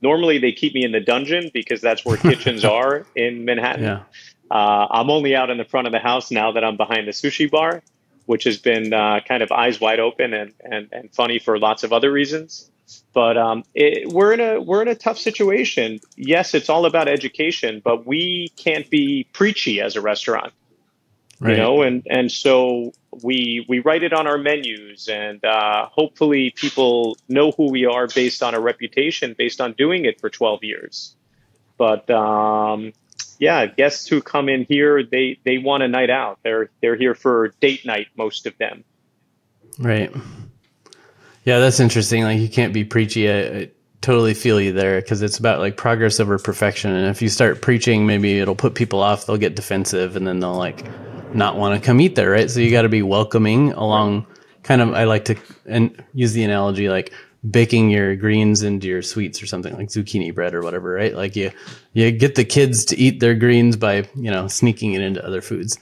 Normally they keep me in the dungeon because that's where kitchens are in Manhattan. Yeah. I'm only out in the front of the house now that I'm behind the sushi bar, which has been kind of eyes wide open and funny for lots of other reasons. But we're in a tough situation. Yes, it's all about education, but we can't be preachy as a restaurant, right. And so we write it on our menus, and hopefully people know who we are based on a reputation, based on doing it for 12 years. But yeah, guests who come in here, they want a night out. They're here for date night, most of them. Right. Yeah, that's interesting. Like, you can't be preachy. I totally feel you there, because it's about like progress over perfection. And if you start preaching, maybe it'll put people off. They'll get defensive, and then they'll like not want to come eat there, right? So you got to be welcoming along. Kind of, I like to use the analogy like baking your greens into your sweets or something, like zucchini bread or whatever, right? Like you get the kids to eat their greens by, sneaking it into other foods.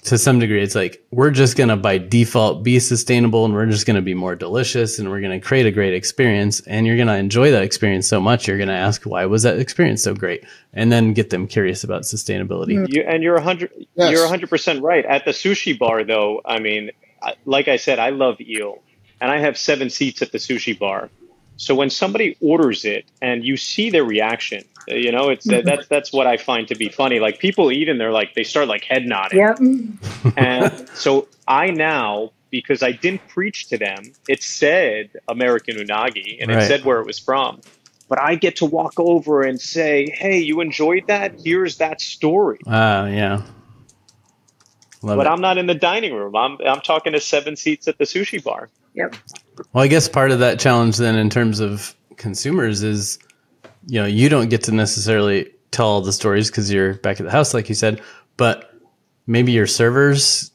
To some degree, it's like, we're just going to by default be sustainable, and we're just going to be more delicious, and we're going to create a great experience, and you're going to enjoy that experience so much, you're going to ask, why was that experience so great? And then get them curious about sustainability. You're 100% right. At the sushi bar, though, I mean, like I said, I love eel, and I have 7 seats at the sushi bar. So when somebody orders it and you see their reaction, it's that's what I find to be funny. Like, people eat and they start like head nodding. Yep. And so I now, because I didn't preach to them, it said American Unagi, and it said where it was from. But I get to walk over and say, hey, you enjoyed that? Here's that story. Yeah. Love it. I'm not in the dining room. I'm talking to 7 seats at the sushi bar. Yep. Well, I guess part of that challenge then in terms of consumers is, you don't get to necessarily tell all the stories because you're back at the house, like you said, but maybe your servers,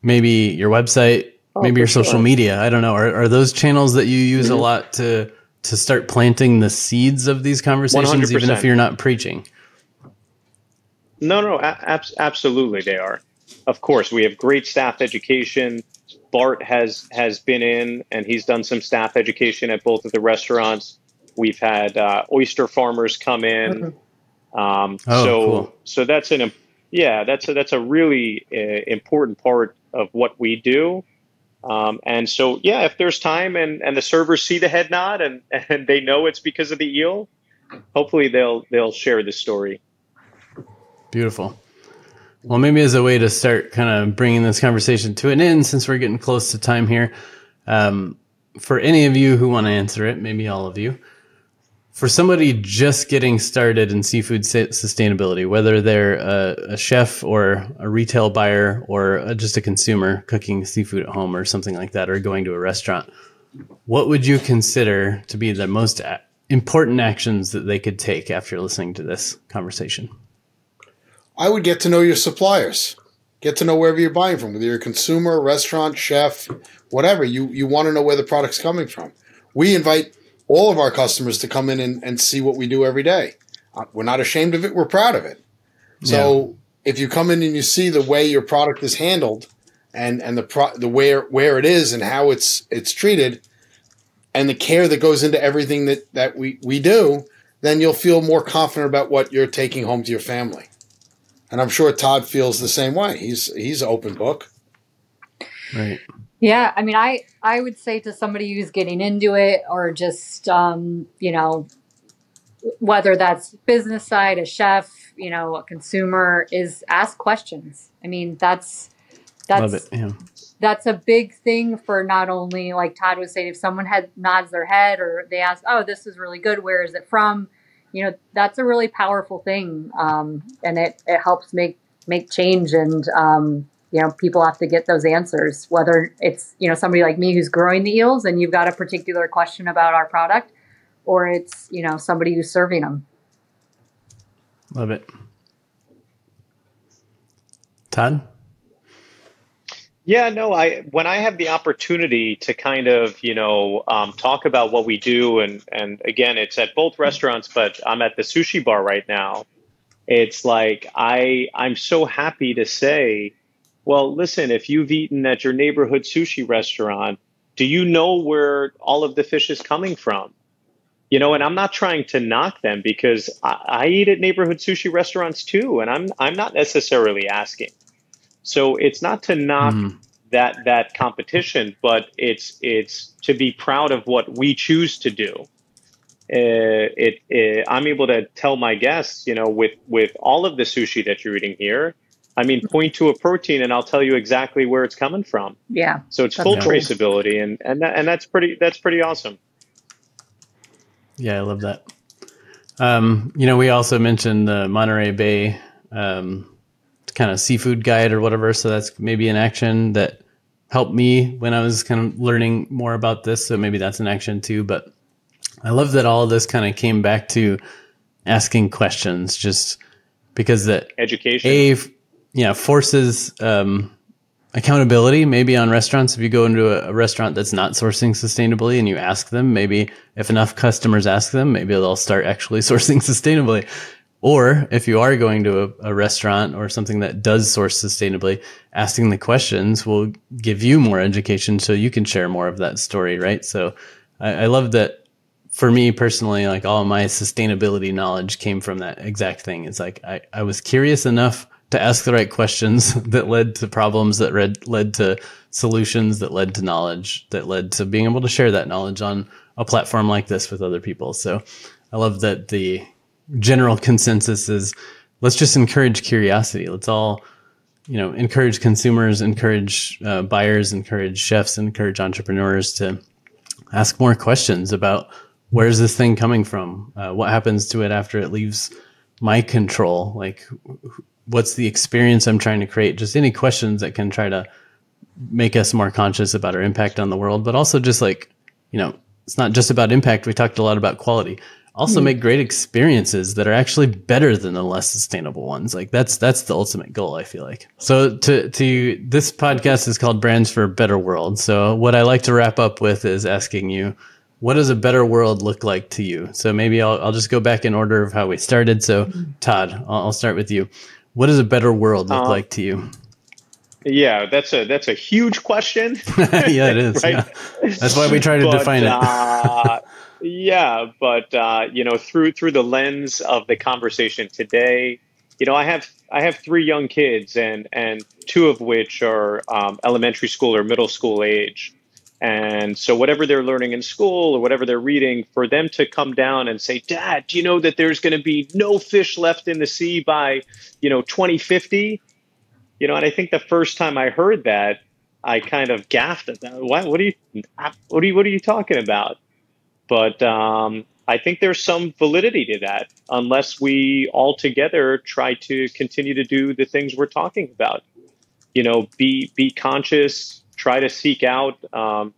maybe your website, maybe your social media. I don't know. Are those channels that you use a lot to start planting the seeds of these conversations, 100%. Even if you're not preaching? No, absolutely they are. Of course, we have great staff education. Bart has been in, and he's done some staff education at both of the restaurants. We've had oyster farmers come in. Cool. So that's that's a really important part of what we do. And so, yeah, if there's time and the servers see the head nod and they know it's because of the eel, hopefully they'll share the story. Beautiful. Well, maybe as a way to start kind of bringing this conversation to an end, since we're getting close to time here, for any of you who want to answer it, maybe all of you, for somebody just getting started in seafood sustainability, whether they're a chef or a retail buyer or just a consumer cooking seafood at home or something like that, or going to a restaurant, what would you consider to be the most important actions that they could take after listening to this conversation? I would get to know your suppliers. Get to know wherever you're buying from, whether you're a consumer, restaurant, chef, whatever. You want to know where the product's coming from. We invite all of our customers to come in and see what we do every day. We're not ashamed of it. We're proud of it. So if you come in and you see the way your product is handled and the where it is and how it's treated and the care that goes into everything that we do, then you'll feel more confident about what you're taking home to your family. And I'm sure Todd feels the same way. He's an open book. Right. Yeah. I mean, I would say to somebody who's getting into it or just, whether that's business side, a chef, a consumer, is ask questions. I mean, that's Love it. Yeah. That's a big thing for not only, like Todd was saying, if someone nods their head or they ask, oh, this is really good, where is it from? That's a really powerful thing. And it helps make change. And, people have to get those answers, whether it's, somebody like me who's growing the eels and you've got a particular question about our product, or it's, somebody who's serving them. Love it. Todd? Yeah, no, when I have the opportunity to kind of, talk about what we do, and again, it's at both restaurants, but I'm at the sushi bar right now. It's like, I'm so happy to say, well, listen, if you've eaten at your neighborhood sushi restaurant, do you know where all of the fish is coming from? And I'm not trying to knock them, because I eat at neighborhood sushi restaurants too, and I'm not necessarily asking. So it's not to knock that competition, but it's to be proud of what we choose to do. I'm able to tell my guests, with all of the sushi that you're eating here, I mean, point to a protein and I'll tell you exactly where it's coming from. Yeah. So it's full traceability, and that's pretty awesome. Yeah, I love that. We also mentioned the Monterey Bay kind of seafood guide or whatever. So that's maybe an action that helped me when I was kind of learning more about this. So maybe that's an action too. But I love that all of this kind of came back to asking questions, just because that education forces accountability maybe on restaurants. If you go into a restaurant that's not sourcing sustainably and you ask them, maybe if enough customers ask them, maybe they'll start actually sourcing sustainably. Or if you are going to a restaurant or something that does source sustainably, asking the questions will give you more education so you can share more of that story, right? So I love that. For me personally, like all of my sustainability knowledge came from that exact thing. It's like I was curious enough to ask the right questions that led to problems, that led to solutions, that led to knowledge, that led to being able to share that knowledge on a platform like this with other people. So I love that the general consensus is let's just encourage curiosity. Let's all, encourage consumers, encourage buyers, encourage chefs, encourage entrepreneurs to ask more questions about where's this thing coming from? What happens to it after it leaves my control? Like, what's the experience I'm trying to create? Just any questions that can try to make us more conscious about our impact on the world, but also just like, it's not just about impact. We talked a lot about quality. Also make great experiences that are actually better than the less sustainable ones. Like that's the ultimate goal, I feel like. So to this podcast is called Brands for a Better World. So what I like to wrap up with is asking you, what does a better world look like to you? So maybe I'll just go back in order of how we started. So Todd, I'll start with you. What does a better world look like to you? Yeah, that's a huge question. Yeah, it is. Right? Yeah. That's why we try to define it. Through the lens of the conversation today, I have 3 young kids, and 2 of which are elementary school or middle school age. And so whatever they're learning in school or whatever they're reading, for them to come down and say, Dad, do you know that there's going to be no fish left in the sea by, 2050? And I think the first time I heard that, I kind of gasped at that. What are you talking about? But I think there's some validity to that, unless we all together try to continue to do the things we're talking about. Be conscious. Try to seek out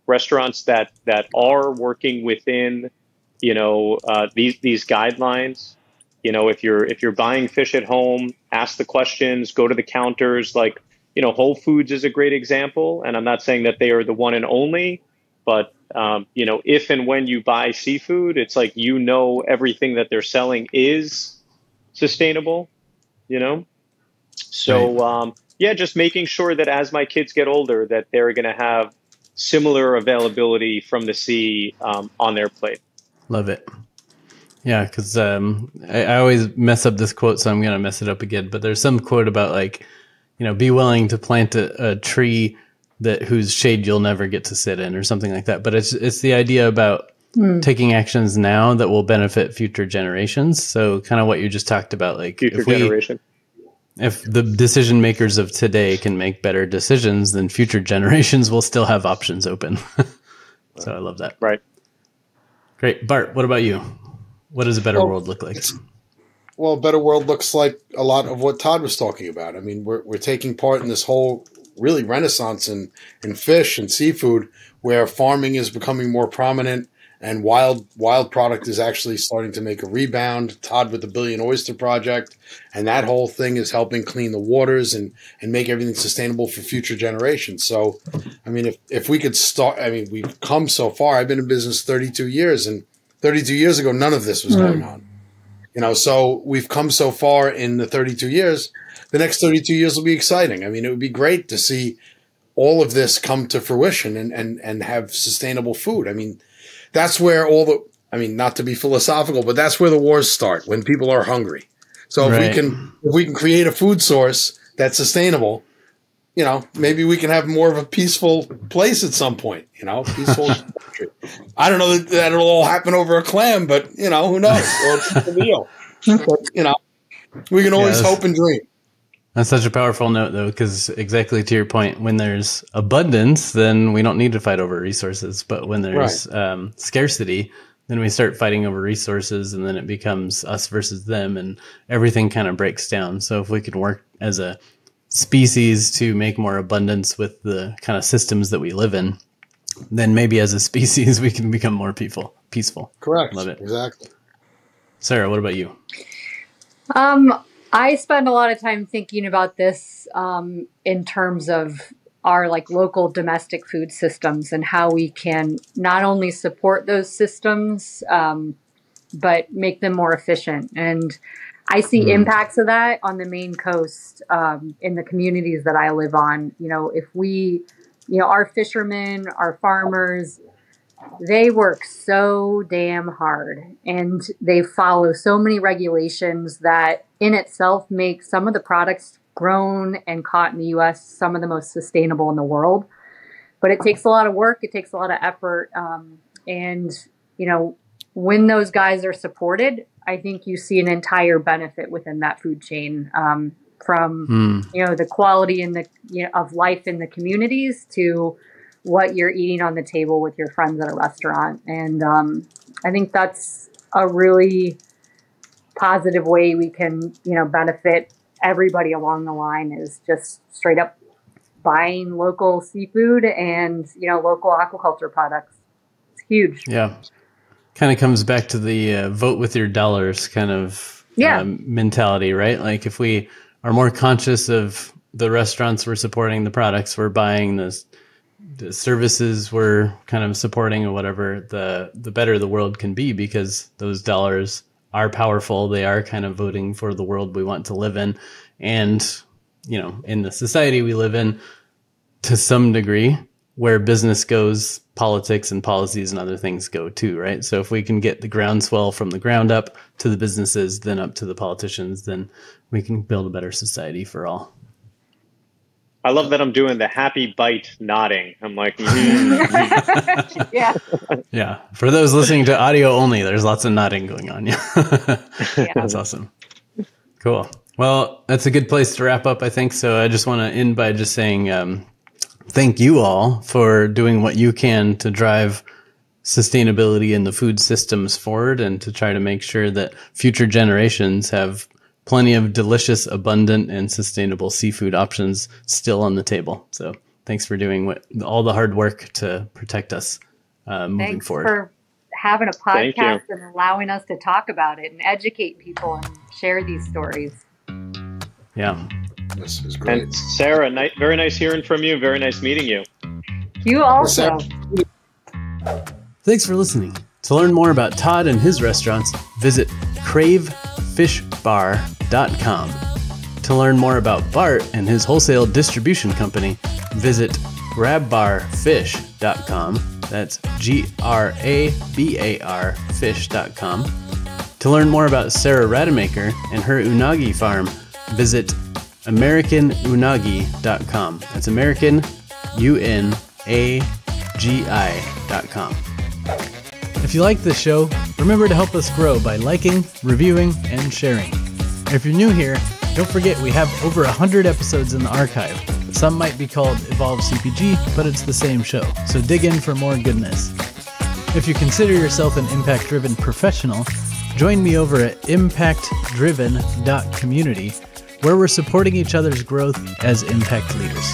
restaurants that are working within, these guidelines. If you're buying fish at home, ask the questions, go to the counters. Like, Whole Foods is a great example, and I'm not saying that they are the one and only, but if and when you buy seafood, it's like everything that they're selling is sustainable. So. Right. Just making sure that as my kids get older, that they're going to have similar availability from the sea on their plate. Love it. Yeah, because I always mess up this quote, so I'm going to mess it up again. But there's some quote about like, be willing to plant a tree whose shade you'll never get to sit in, or something like that. But it's the idea about taking actions now that will benefit future generations. So kind of what you just talked about, like if the decision makers of today can make better decisions, then future generations will still have options open. So I love that. Right. Great. Bart, what about you? What does a better world look like? Well, a better world looks like a lot of what Todd was talking about. I mean, we're taking part in this whole really renaissance in fish and seafood, where farming is becoming more prominent and wild product is actually starting to make a rebound. Todd with the Billion Oyster Project, and that whole thing is helping clean the waters and make everything sustainable for future generations. So, I mean, if we could start, I mean, we've come so far. I've been in business 32 years, and 32 years ago, none of this was going on. So we've come so far in the 32 years. The next 32 years will be exciting. I mean, it would be great to see all of this come to fruition and have sustainable food. I mean, that's where not to be philosophical, but that's where the wars start, when people are hungry. So if we can create a food source that's sustainable, maybe we can have more of a peaceful place at some point, peaceful country. I don't know that it'll all happen over a clam, but who knows? Or it's a meal. But, we can always hope and dream. That's such a powerful note, though, because exactly to your point, when there's abundance, then we don't need to fight over resources. But when there's scarcity, then we start fighting over resources, and then it becomes us versus them, and everything kind of breaks down. So if we can work as a species to make more abundance with the kind of systems that we live in, then maybe as a species we can become more peaceful. Correct. Love it. Exactly. Sarah, what about you? I spend a lot of time thinking about this in terms of our like local domestic food systems and how we can not only support those systems, but make them more efficient. And I see impacts of that on the Maine coast, in the communities that I live on. You know, if we, you know, our fishermen, our farmers, they work so damn hard and they follow so many regulations that in itself make some of the products grown and caught in the U.S. some of the most sustainable in the world. But it takes a lot of work. It takes a lot of effort. And, you know, when those guys are supported, I think you see an entire benefit within that food chain, from, you know, the quality in the, you know, of life in the communities to what you're eating on the table with your friends at a restaurant. And I think that's a really positive way we can, you know, benefit everybody along the line, is just straight up buying local seafood and, you know, local aquaculture products. It's huge. Yeah. Kind of comes back to the vote with your dollars kind of mentality, right? Like if we are more conscious of the restaurants we're supporting, the products we're buying, the services we're kind of supporting or whatever, the better the world can be, because those dollars are powerful. They are kind of voting for the world we want to live in. And, you know, in the society we live in, to some degree, where business goes, politics and policies and other things go too, right? So if we can get the groundswell from the ground up to the businesses, then up to the politicians, then we can build a better society for all. I love that I'm doing the happy bite nodding. I'm like, Yeah. Yeah. For those listening to audio only, there's lots of nodding going on. Yeah. That's awesome. Cool. Well, that's a good place to wrap up, I think. So I just want to end by just saying thank you all for doing what you can to drive sustainability in the food systems forward and to try to make sure that future generations have plenty of delicious, abundant, and sustainable seafood options still on the table. So thanks for doing all the hard work to protect us moving forward. Thanks for having a podcast and allowing us to talk about it and educate people and share these stories. Yeah. This is great. And Sarah, very nice hearing from you. Very nice meeting you. You also. Thanks for listening. To learn more about Todd and his restaurants, visit cravefishbar.com. To learn more about Bart and his wholesale distribution company, visit Gra-Barfish.com. That's Grabar fish.com. To learn more about Sara Rademaker and her unagi farm, visit AmericanUnagi.com. That's American UNAGI.com. If you like this show, remember to help us grow by liking, reviewing, and sharing. And if you're new here, don't forget we have over 100 episodes in the archive. Some might be called Evolve CPG, but it's the same show, so dig in for more goodness. If you consider yourself an impact-driven professional, join me over at impactdriven.community, where we're supporting each other's growth as impact leaders.